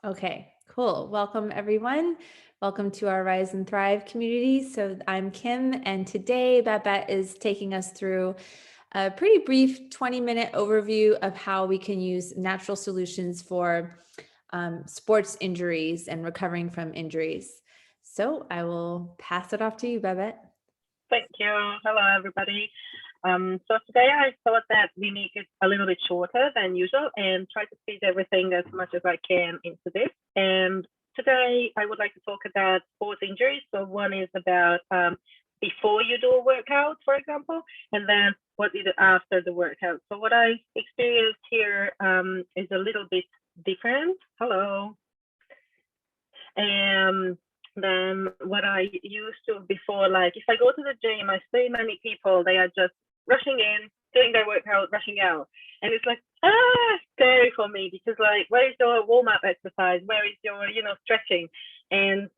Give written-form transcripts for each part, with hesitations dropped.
Okay, cool. Welcome, everyone. Welcome to our Rise and Thrive community. So, I'm Kim, and today Babette is taking us through a pretty brief 20-minute overview of how we can use natural solutions for sports injuries and recovering from injuries. So, I will pass it off to you, Babette. Thank you. Hello, everybody. So today I thought that we make it a little bit shorter than usual and try to fit everything as much as I can into this. And today I would like to talk about sports injuries. So one is about before you do a workout, for example, and then what you do after the workout. So what I experienced here is a little bit different. Hello. And than what I used to before. Like if I go to the gym, I see many people, they are just rushing in, doing their workout, rushing out. And it's like, scary for me because like, where is your warm-up exercise? Where is your, stretching? And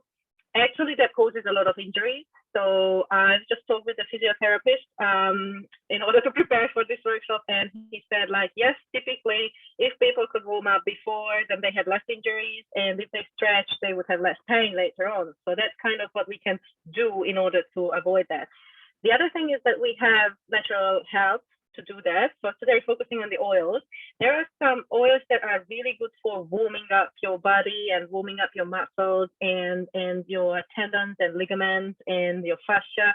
actually that causes a lot of injuries. So I've just talked with the physiotherapist in order to prepare for this workshop, and he said like, yes, typically if people could warm up before, then they had less injuries, and if they stretch, they would have less pain later on. So that's kind of what we can do in order to avoid that. The other thing is that we have natural health to do that. So today, focusing on the oils, there are some oils that are really good for warming up your body and warming up your muscles and your tendons and ligaments and your fascia.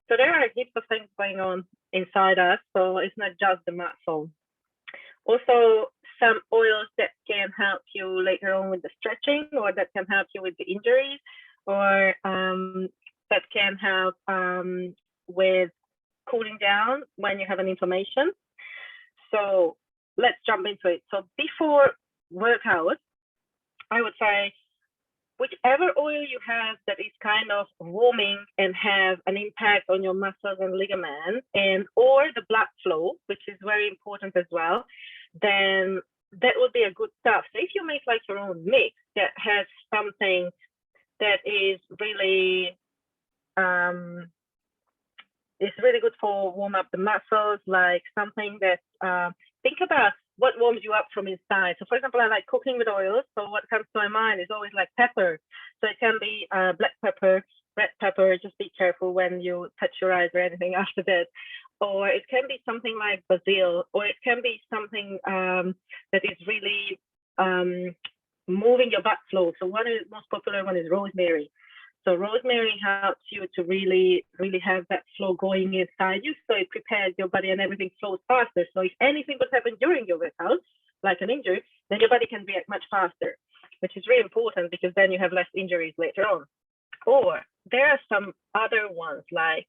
So there are heaps of things going on inside us. So it's not just the muscle. Also, some oils that can help you later on with the stretching, or that can help you with the injuries, or that can help with cooling down when you have an inflammation. So let's jump into it. So before workout, I would say whichever oil you have that is kind of warming and have an impact on your muscles and ligaments, and or the blood flow, which is very important as well, then that would be a good stuff. So if you make like your own mix that has something that is really it's really good for warm up the muscles, like something that think about what warms you up from inside. So for example, I like cooking with oils. So what comes to my mind is always like pepper. So it can be black pepper, red pepper. Just be careful when you touch your eyes or anything after that. Or it can be something like basil, or it can be something that is really moving your blood flow. So one is most popular one is rosemary. So rosemary helps you to really, really have that flow going inside you. So it prepares your body and everything flows faster. So if anything would happen during your workout, like an injury, then your body can react much faster, which is really important because then you have less injuries later on. Or there are some other ones like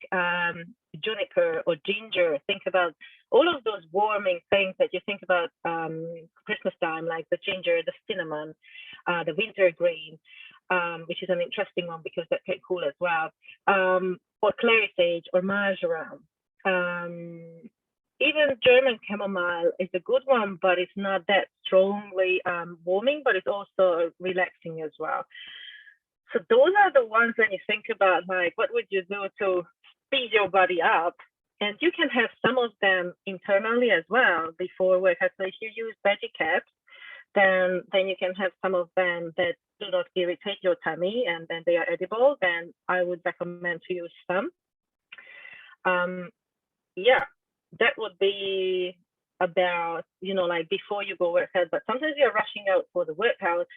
juniper or ginger. Think about all of those warming things that you think about Christmas time, like the ginger, the cinnamon, the wintergreen. Which is an interesting one because that can cool as well. Or clary sage or marjoram. Even German chamomile is a good one, but it's not that strongly warming, but it's also relaxing as well. So those are the ones when you think about like what would you do to speed your body up. And you can have some of them internally as well before workout. So if you use veggie caps, then you can have some of them that do not irritate your tummy and then they are edible, then I would recommend to use some. Yeah, that would be about, like before you go workout, but sometimes you're rushing out for the workout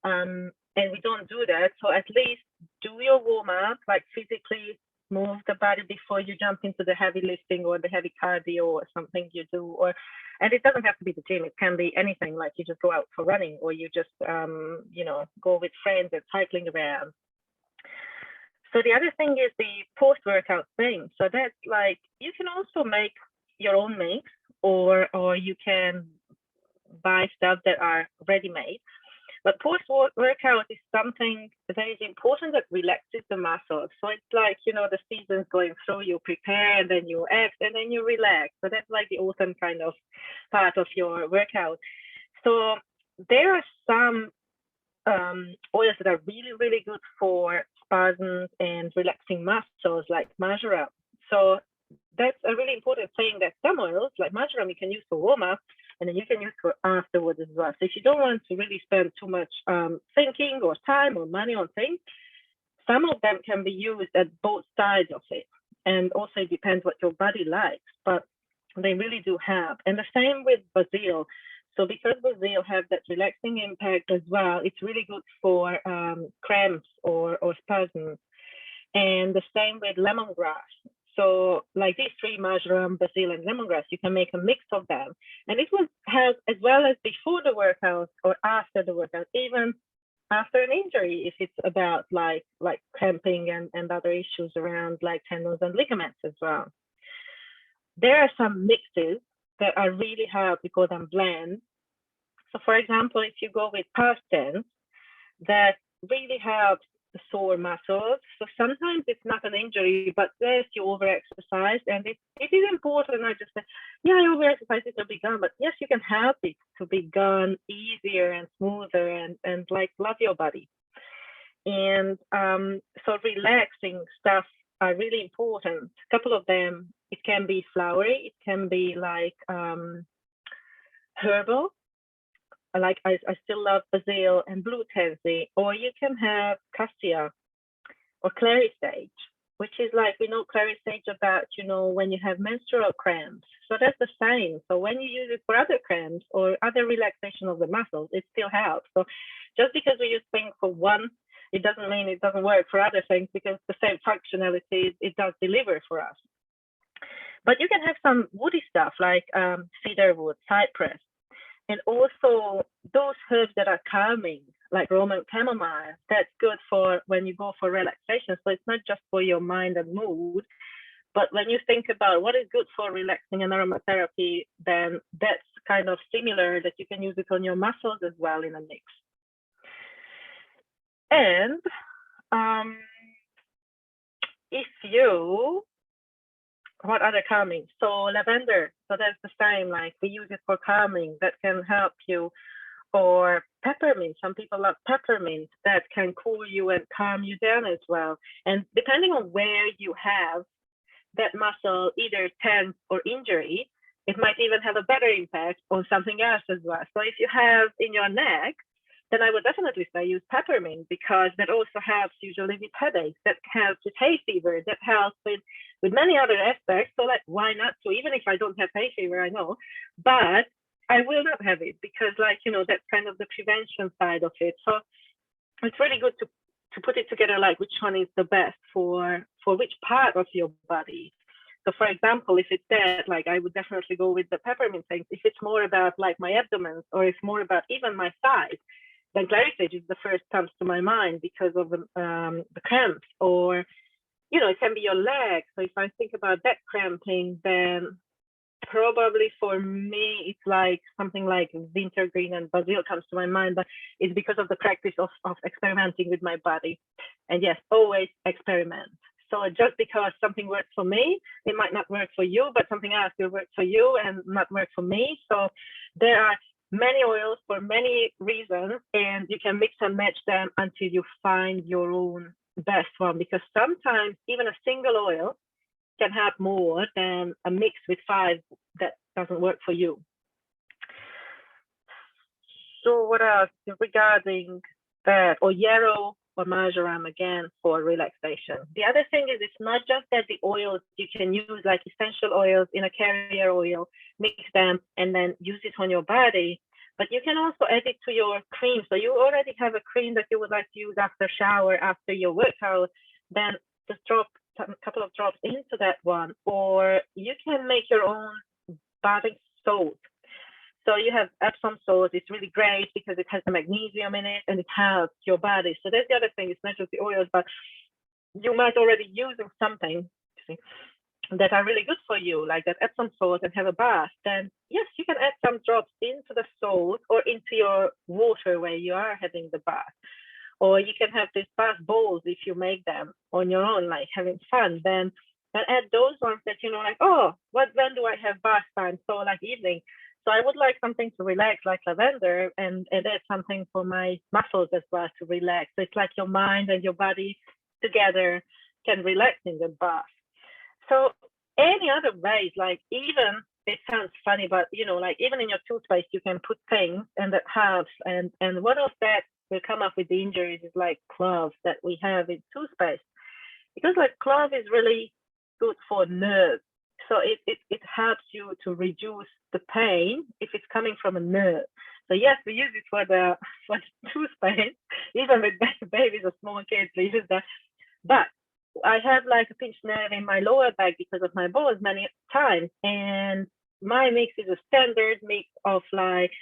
and we don't do that. So at least do your warm up, like physically move the body before you jump into the heavy lifting or the heavy cardio or something you do. And it doesn't have to be the gym, it can be anything, like you just go out for running or you just go with friends and cycling around. So the other thing is the post-workout thing. So that's like you can also make your own mix, or you can buy stuff that are ready-made. But post-workout is something that is important that relaxes the muscles. So it's like, the seasons going through, you prepare and then you act and then you relax. So that's like the autumn kind of part of your workout. So there are some oils that are really, really good for spasms and relaxing muscles like marjoram. So that's a really important thing that some oils like marjoram you can use for warm up and then you can use for afterwards as well. So if you don't want to really spend too much thinking or time or money on things, some of them can be used at both sides of it. And also it depends what your body likes, but they really do help. And the same with basil. So because basil have that relaxing impact as well, it's really good for cramps or spasms. And the same with lemongrass. So like these three, marjoram, basil, and lemongrass, you can make a mix of them. And it will help as well as before the workout or after the workout, even after an injury, if it's about like cramping and other issues around like tendons and ligaments as well. There are some mixes that are really help. We call them blends. So for example, if you go with past tense, that really helps the sore muscles. So sometimes it's not an injury, but yes, you over-exercise, and it is important not just say, yeah, I over-exercise, it will be gone, but yes, you can help it to be gone easier and smoother and like love your body. And so relaxing stuff are really important. A couple of them, it can be flowery, it can be like herbal. Like I still love basil and blue tansy, or you can have cassia or clary sage, which is like, we know clary sage about, when you have menstrual cramps. So that's the same. So when you use it for other cramps or other relaxation of the muscles, it still helps. So just because we use things for one, it doesn't mean it doesn't work for other things, because the same functionality it does deliver for us. But you can have some woody stuff like cedarwood, cypress, and also those herbs that are calming, like Roman chamomile. That's good for when you go for relaxation. So it's not just for your mind and mood, but when you think about what is good for relaxing and aromatherapy, then that's kind of similar, that you can use it on your muscles as well in a mix. And what other calming? So lavender, so that's the same, like we use it for calming, that can help you. Or peppermint, some people love peppermint, that can cool you and calm you down as well. And depending on where you have that muscle, either tense or injury, it might even have a better impact on something else as well. So if you have in your neck, then I would definitely say use peppermint, because that also helps usually with headaches, that helps with hay fever, that helps with many other aspects. So like, why not? So even if I don't have hay fever, I know, but I will not have it, because that's kind of the prevention side of it. So it's really good to put it together, like which one is the best for which part of your body. So for example, if it's that, like I would definitely go with the peppermint things. If it's more about like my abdomen, or it's more about even my thighs, then clary sage is the first comes to my mind because of the cramps. Or it can be your legs. So if I think about that cramping, then probably for me it's like something like wintergreen and basil comes to my mind, but it's because of the practice of experimenting with my body. And yes, always experiment. So just because something works for me, it might not work for you, but something else will work for you and not work for me. So there are many oils for many reasons, and you can mix and match them until you find your own best one, because sometimes even a single oil can have more than a mix with 5 that doesn't work for you. So what else regarding that? Or yarrow or marjoram, again, for relaxation. The other thing is, it's not just that the oils you can use, like essential oils in a carrier oil, mix them and then use it on your body, but you can also add it to your cream. So you already have a cream that you would like to use after shower, after your workout, then just drop a couple of drops into that one. Or you can make your own bathing salt. So you have Epsom salt. It's really great because it has the magnesium in it and it helps your body. So that's the other thing. It's not just the oils, but you might already using something that are really good for you, like that Epsom salt, and have a bath. Then yes, you can add some drops into the salt or into your water where you are having the bath. Or you can have these bath bowls if you make them on your own, like having fun. Then add those ones that like, oh, when do I have bath time? So like evening. So I would like something to relax, like lavender, and add something for my muscles as well to relax. So it's like your mind and your body together can relax in the bath. So any other ways, like even it sounds funny, but you know, like even in your toothpaste, you can put things and that helps. And one of that will come up with the injuries is like cloves that we have in toothpaste, because like clove is really good for nerves. So it helps you to reduce the pain if it's coming from a nerve. So yes, we use it for the toothpaste, even with babies or small kids, we use that. But I have like a pinched nerve in my lower back because of my balls many times, and my mix is a standard mix of like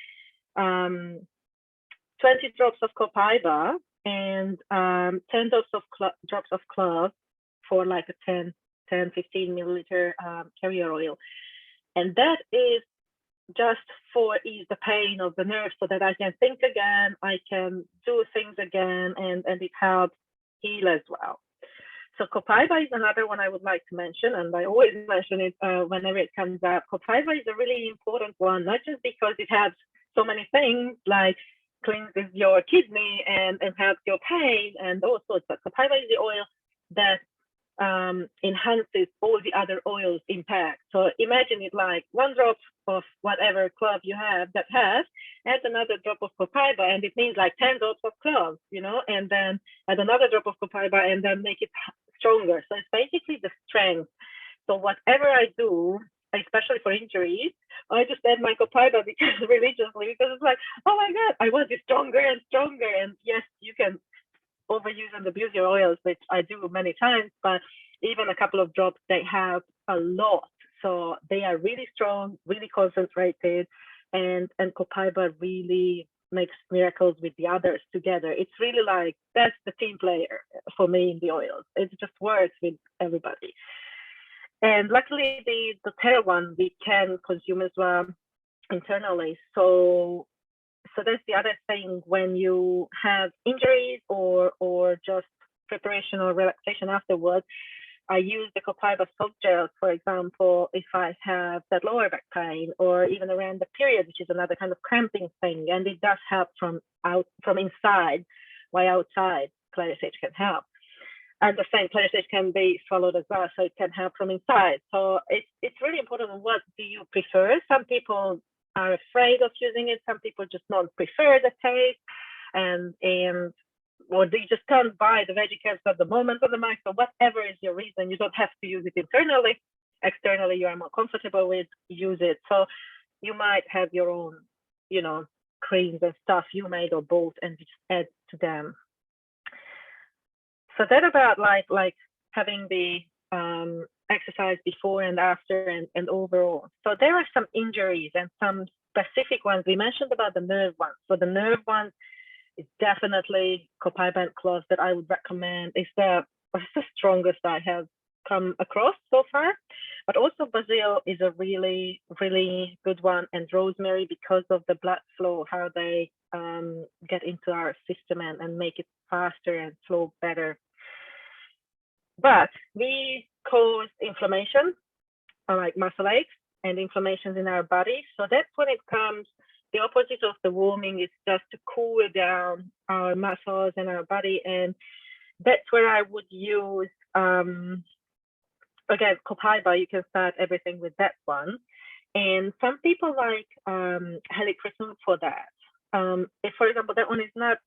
20 drops of copaiba and 10 drops of clove for like a 15 milliliter carrier oil. And that is just for ease the pain of the nerve so that I can think again, I can do things again, and it helps heal as well. So copaiba is another one I would like to mention, and I always mention it whenever it comes up. Copaiba is a really important one, not just because it has so many things like cleanses your kidney and helps your pain and all sorts, but copaiba is the oil that enhances all the other oils impact. So imagine it like 1 drop of whatever clove you have that has, add another drop of copaiba, and it means like 10 drops of clove, you know, and then add another drop of copaiba and then make it stronger. So it's basically the strength. So whatever I do, especially for injuries, I just add my copaiba religiously, because it's like, oh my God, I want it stronger and stronger. And yes, you can overuse and abuse your oils, which I do many times, but even a couple of drops, they have a lot. So they are really strong, really concentrated, and copaiba really makes miracles with the others together. It's really like, that's the team player for me in the oils. It just works with everybody. And luckily the tail one we can consume as well internally. So that's the other thing when you have injuries or just preparation or relaxation afterwards. I use the copaiba soft gel, for example, if I have that lower back pain or even around the period, which is another kind of cramping thing, and it does help from inside, while outside ClariSage can help. And the same ClariSage can be swallowed as well, so it can help from inside. So it's really important. What do you prefer? Some people are afraid of using it. Some people just don't prefer the taste, and or they just can't buy the veggie caps at the moment on the market. So whatever is your reason, you don't have to use it internally. Externally, you are more comfortable with, use it. So you might have your own, you know, creams and stuff you made or bought and just add to them. So that about like having the exercise before and after and overall. So there are some injuries and some specific ones. We mentioned about the nerve ones. So the nerve ones is definitely copaiba and cloves that I would recommend. It's the strongest I have come across so far. But also basil is a really, really good one, and rosemary, because of the blood flow, how they get into our system and make it faster and flow better. But we cause inflammation, or like muscle aches and inflammations in our body. So that's when it comes, the opposite of the warming is just to cool down our muscles and our body. And that's where I would use, again, copaiba. You can start everything with that one. And some people like helichrysum for that. If, for example, that one is not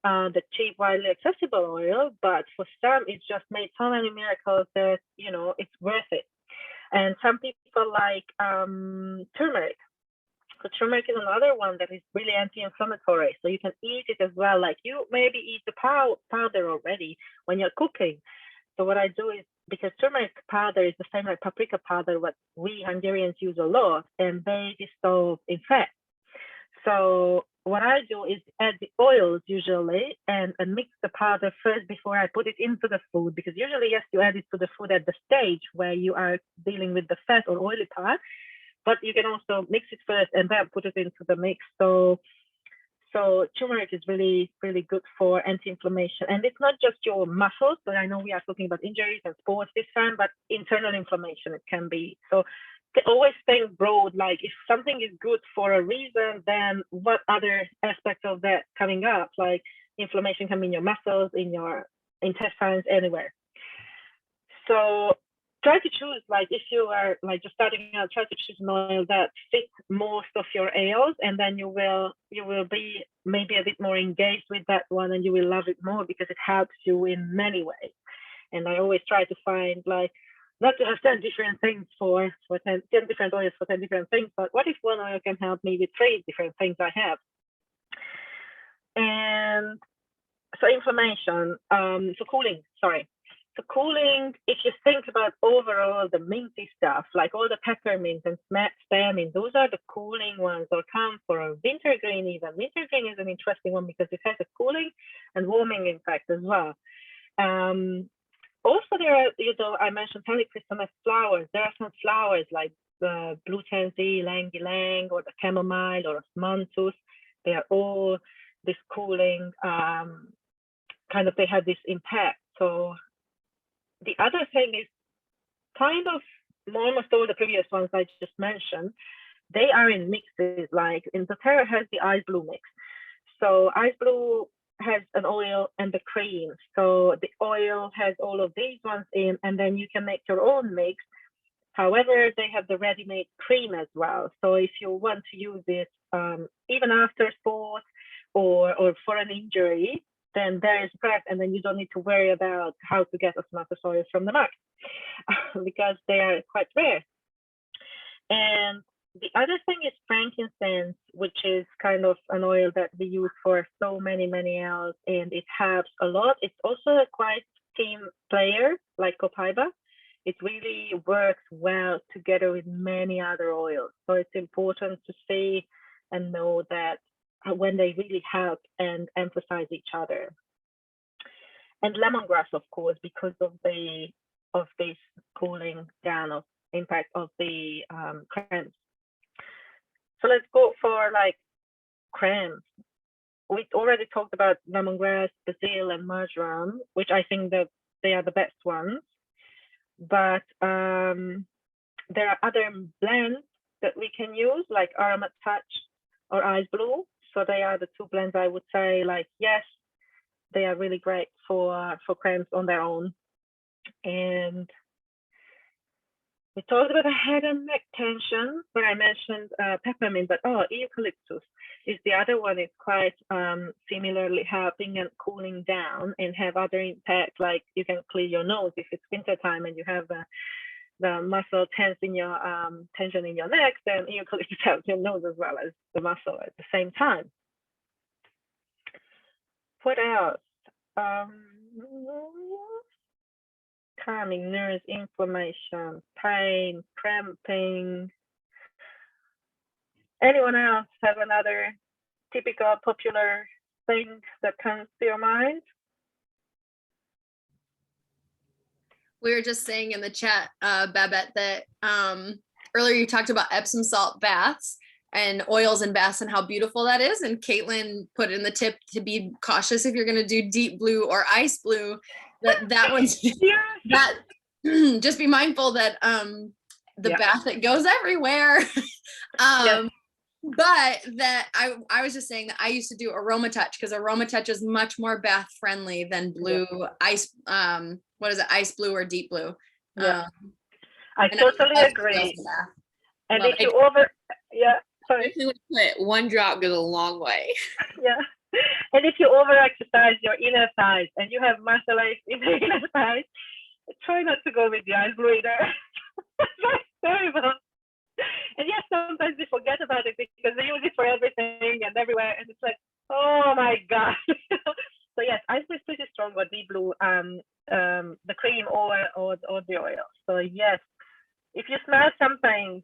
the cheap, widely accessible oil, but for some, it's just made so many miracles that, you know, it's worth it. And some people like turmeric. So turmeric is another one that is really anti-inflammatory. So you can eat it as well. Like you maybe eat the powder already when you're cooking. So what I do is, because turmeric powder is the same like paprika powder, what we Hungarians use a lot, and they dissolve in fat. So what I do is add the oils usually and mix the powder first before I put it into the food, because usually, yes, you add it to the food at the stage where you are dealing with the fat or oily part, but you can also mix it first and then put it into the mix. So turmeric is really, really good for anti-inflammation. And it's not just your muscles, but I know we are talking about injuries and sports this time, but internal inflammation it can be. So always think broad, like if something is good for a reason, then what other aspects of that coming up? Like inflammation can be in your muscles, in your intestines, anywhere. So try to choose, like, if you are like just starting out, try to choose an oil that fits most of your ales, and then you will be maybe a bit more engaged with that one, and you will love it more because it helps you in many ways. And I always try to find, like, not to have 10 different things for 10 different oils for 10 different things, but what if one oil can help me with 3 different things I have? And so inflammation, so cooling, sorry. So cooling, if you think about overall the minty stuff, like all the peppermint and spearmint, those are the cooling ones, or camphor or wintergreen even. Wintergreen is an interesting one because it has a cooling and warming impact as well. Also, there are, I mentioned helichrysum flowers. There are some flowers like the blue tansy, ylang ylang, or the chamomile, or osmanthus. They are all this cooling, kind of, they have this impact. So the other thing is kind of almost all the previous ones I just mentioned, they are in mixes. Like in doTERRA has the Ice Blue mix. So Ice Blue has an oil and the cream. So the oil has all of these ones in, and then you can make your own mix. However, they have the ready-made cream as well. So if you want to use this even after sport or for an injury, then there is prep, and then you don't need to worry about how to get osmanthus oil from the market because they are quite rare. And the other thing is frankincense, which is kind of an oil that we use for so many else, and it helps a lot. It's also a quite team player, like copaiba. It really works well together with many other oils. So it's important to see and know that when they really help and emphasize each other. And lemongrass, of course, because of this cooling down of impact of the crème. So let's go for like crème. We already talked about lemongrass, basil, and marjoram, which I think that they are the best ones. But there are other blends that we can use, like Aromat Touch or Ice Blue. So they are the 2 blends I would say, like, yes, they are really great for crèmes on their own. And we talked about the head and neck tension, but I mentioned peppermint, but eucalyptus is the other one. It's quite similarly helping and cooling down and have other impact, like you can clear your nose if it's winter time and you have the muscle tension in your neck, then eucalyptus helps your nose as well as the muscle at the same time. What else? Calming nerves, inflammation, pain, cramping. Anyone else have another typical popular thing that comes to your mind? We were just saying in the chat, Babette, that earlier you talked about Epsom salt baths and oils and baths and how beautiful that is. And Caitlin put in the tip to be cautious if you're going to do deep blue or ice blue. That one's that. Just be mindful that the bath, it goes everywhere. But that I was just saying that I used to do Aroma Touch because Aroma Touch is much more bath friendly than blue ice. What is it? Ice blue or deep blue? Yeah, I totally agree. And if you sorry. One drop goes a long way. Yeah. And if you over exercise your inner thighs and you have muscle aches in the inner thighs, try not to go with the ice blue either. That's terrible. And yes, sometimes we forget about it because they use it for everything and everywhere, and it's like, oh my god. So yes, ice blue is pretty strong, or deep blue, the cream or the oil. So yes, if you smell something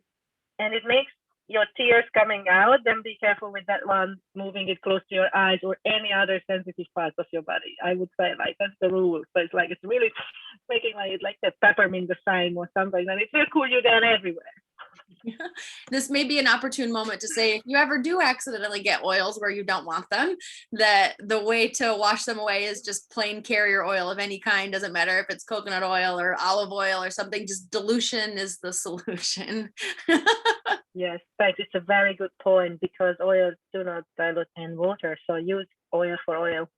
and it makes your tears coming out, then be careful with that one, moving it close to your eyes or any other sensitive parts of your body. I would say, like, that's the rule. So it's like, it's really making like the peppermint the same or something, and it will cool you down everywhere. This may be an opportune moment to say, if you ever do accidentally get oils where you don't want them, that the way to wash them away is just plain carrier oil of any kind. Doesn't matter if it's coconut oil or olive oil or something, just dilution is the solution. Yes, but it's a very good point because oils do not dilute in water. So use oil for oil.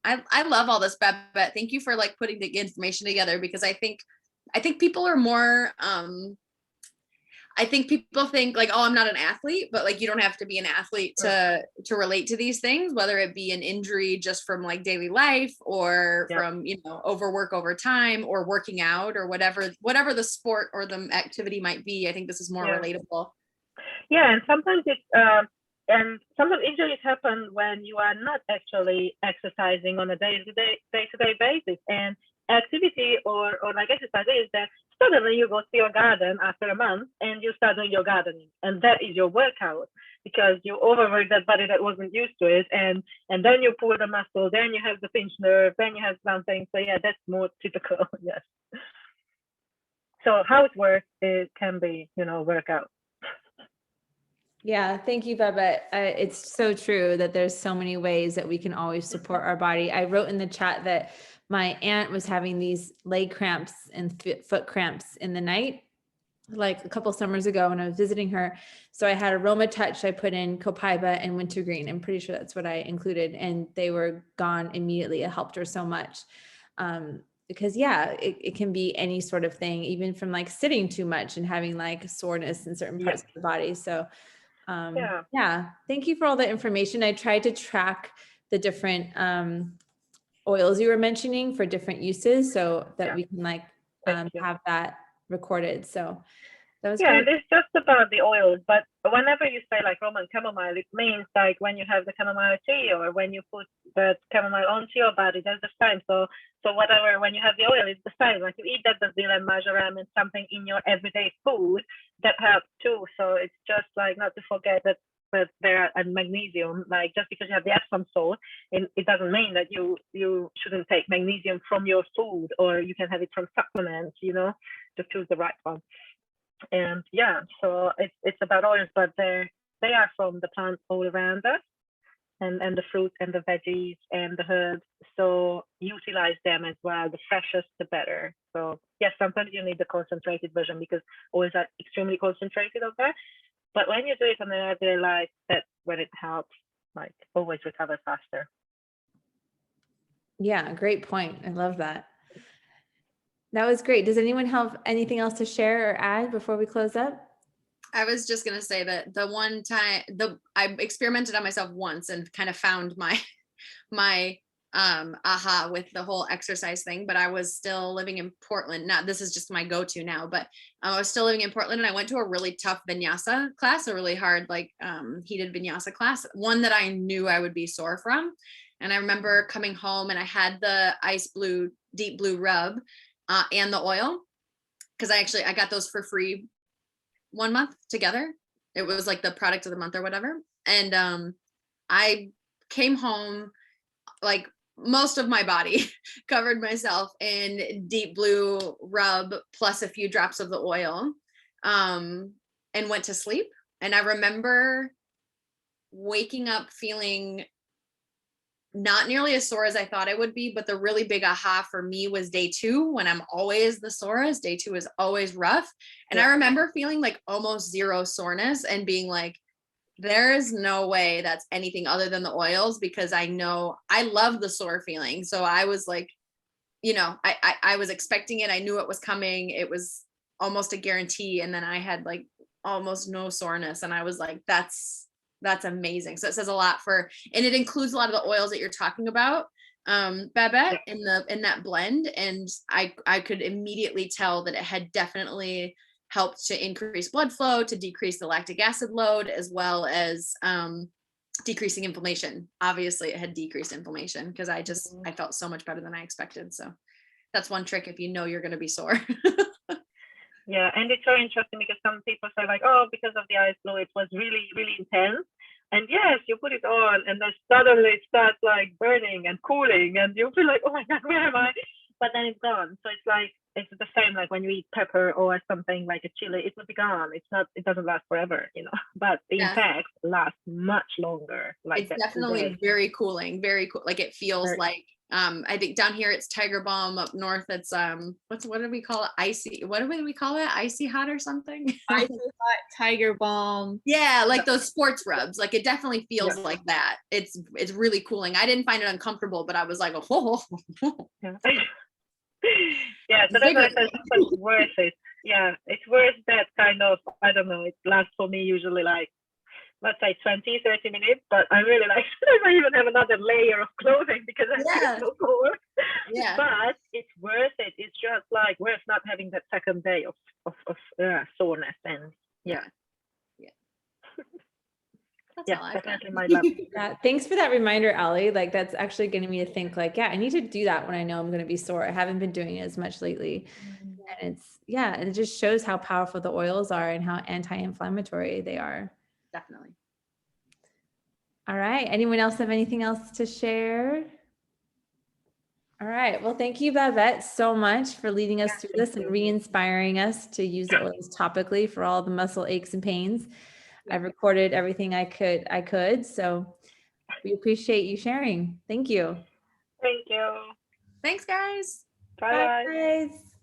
I love all this, Babette. Thank you for like putting the information together, because I think people are more I think people think like, oh, I'm not an athlete, but like you don't have to be an athlete to relate to these things, whether it be an injury just from like daily life, or from, you know, overwork over time, or working out, or whatever the sport or the activity might be. I think this is more relatable. Yeah, and sometimes injuries happen when you are not actually exercising on a day-to-day basis. And activity or like exercise is that suddenly you go to your garden after a month and you start doing your gardening, and that is your workout, because you overwork that body that wasn't used to it, and then you pull the muscle, then you have the pinched nerve, then you have something. So yeah, that's more typical. Yes. So how it works, it can be, you know, workout. Yeah, thank you, Babette. It's so true that there's so many ways that we can always support our body. I wrote in the chat that my aunt was having these leg cramps and foot cramps in the night, like a couple summers ago when I was visiting her. So I had Aroma Touch. I put in Copaiba and Wintergreen. I'm pretty sure that's what I included, and they were gone immediately. It helped her so much. Because it can be any sort of thing, even from like sitting too much and having like soreness in certain parts of the body. So thank you for all the information. I tried to track the different oils you were mentioning for different uses, so that we can like have that recorded. So that was and great. it's just about the oils, but whenever you say like Roman chamomile, it means like when you have the chamomile tea, or when you put the chamomile onto your body, that's the same. So whatever, when you have the oil, it's the same. Like you eat that basil and marjoram and something in your everyday food, that helps too. So it's just like not to forget that there are magnesium. Like just because you have the Epsom salt, it doesn't mean that you shouldn't take magnesium from your food, or you can have it from supplements. You know, to choose the right one. And so it's about oils, but they are from the plants all around us, and the fruits and the veggies and the herbs. So utilize them as well. The freshest, the better. So yes, sometimes you need the concentrated version because oils are extremely concentrated of that. But when you do it on an everyday life, that's when it helps, like always recover faster. Yeah, great point. I love that. That was great. Does anyone have anything else to share or add before we close up? I was just going to say that the one time I experimented on myself once and kind of found my aha with the whole exercise thing, but I was still living in Portland. Now, this is just my go-to now, but I was still living in Portland, and I went to a really tough vinyasa class, a really hard, like heated vinyasa class, one that I knew I would be sore from. And I remember coming home and I had the ice blue, deep blue rub and the oil, because I got those for free 1 month together. It was like the product of the month or whatever. And I came home, like most of my body covered myself in deep blue rub plus a few drops of the oil, and went to sleep. And I remember waking up feeling not nearly as sore as I thought I would be, but the really big aha for me was day 2, when I'm always the sorest. Day 2 is always rough. And I remember feeling like almost zero soreness and being like, there is no way that's anything other than the oils, because I know I love the sore feeling. So I was like, you know, I was expecting it. I knew it was coming. It was almost a guarantee. And then I had like almost no soreness. And I was like, that's amazing. So it says a lot and it includes a lot of the oils that you're talking about, Babette, in that blend. And I could immediately tell that it had definitely helped to increase blood flow, to decrease the lactic acid load, as well as decreasing inflammation. Obviously it had decreased inflammation, because I felt so much better than I expected. So that's one trick if you know you're going to be sore. Yeah, and it's so interesting because some people say like, oh, because of the ice blue, it was really, really intense. And yes, you put it on and then suddenly it starts like burning and cooling and you feel like, oh my God, where am I? But then it's gone. So it's like, it's the same like when you eat pepper or something like a chili, it will be gone. It doesn't last forever, you know, but the effects last much longer. Like it's definitely very cooling, very cool. Like it feels like I think down here it's Tiger Balm. Up north it's what do we call it? Icy. What do we call it? Icy hot or something? Icy Hot, Tiger Balm. Yeah, like those sports rubs. Like it definitely feels Yeah. like that. It's really cooling. I didn't find it uncomfortable, but I was like, oh. Yeah. Yeah, so that's why I said it's worth it. Yeah, it's worth that kind of, I don't know, it lasts for me usually like, let's say 20, 30 minutes, but I really like, I even have another layer of clothing because I Yeah. feel so cold. Yeah. But it's worth it. It's just like worth not having that second day of soreness. And That's yeah, all I've got. definitely my love. Yeah, thanks for that reminder, Allie. Like that's actually getting me to think like, yeah, I need to do that when I know I'm going to be sore. I haven't been doing it as much lately. And and it just shows how powerful the oils are and how anti-inflammatory they are. Definitely. All right. Anyone else have anything else to share? All right. Well, thank you, Babette, so much for leading us through this and re-inspiring us to use the oils topically for all the muscle aches and pains. I recorded everything I could. So we appreciate you sharing. Thank you. Thank you. Thanks, guys. Bye. Bye, guys.